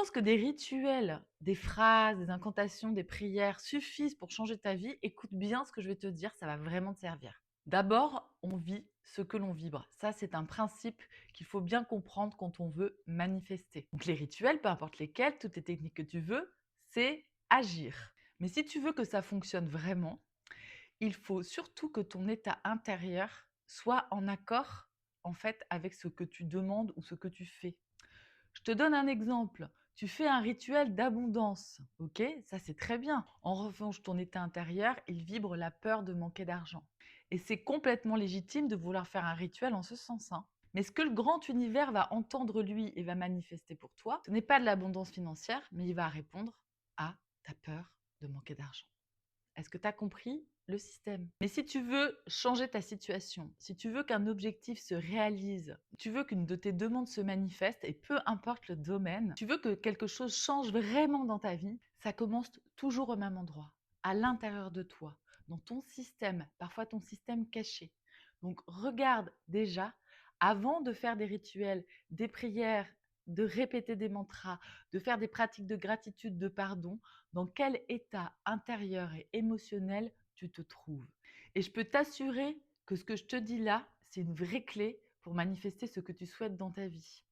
penses que des rituels, des phrases, des incantations, des prières suffisent pour changer ta vie? Écoute bien ce que je vais te dire, ça va vraiment te servir. D'abord, on vit ce que l'on vibre. Ça, c'est un principe qu'il faut bien comprendre quand on veut manifester. Donc les rituels, peu importe lesquels, toutes les techniques que tu veux, c'est agir. Mais si tu veux que ça fonctionne vraiment, il faut surtout que ton état intérieur soit en accord en fait avec ce que tu demandes ou ce que tu fais. Je te donne un exemple. Tu fais un rituel d'abondance, ok? Ça, c'est très bien. En revanche, ton état intérieur, il vibre la peur de manquer d'argent. Et c'est complètement légitime de vouloir faire un rituel en ce sens, hein. Mais ce que le grand univers va entendre lui et va manifester pour toi, ce n'est pas de l'abondance financière, mais il va répondre à ta peur de manquer d'argent. Est-ce que tu as compris le système? Mais si tu veux changer ta situation, si tu veux qu'un objectif se réalise, si tu veux qu'une de tes demandes se manifeste, et peu importe le domaine, tu veux que quelque chose change vraiment dans ta vie, ça commence toujours au même endroit, à l'intérieur de toi, dans ton système, parfois ton système caché. Donc regarde déjà, avant de faire des rituels, des prières, de répéter des mantras, de faire des pratiques de gratitude, de pardon, dans quel état intérieur et émotionnel tu te trouves. Et je peux t'assurer que ce que je te dis là, c'est une vraie clé pour manifester ce que tu souhaites dans ta vie.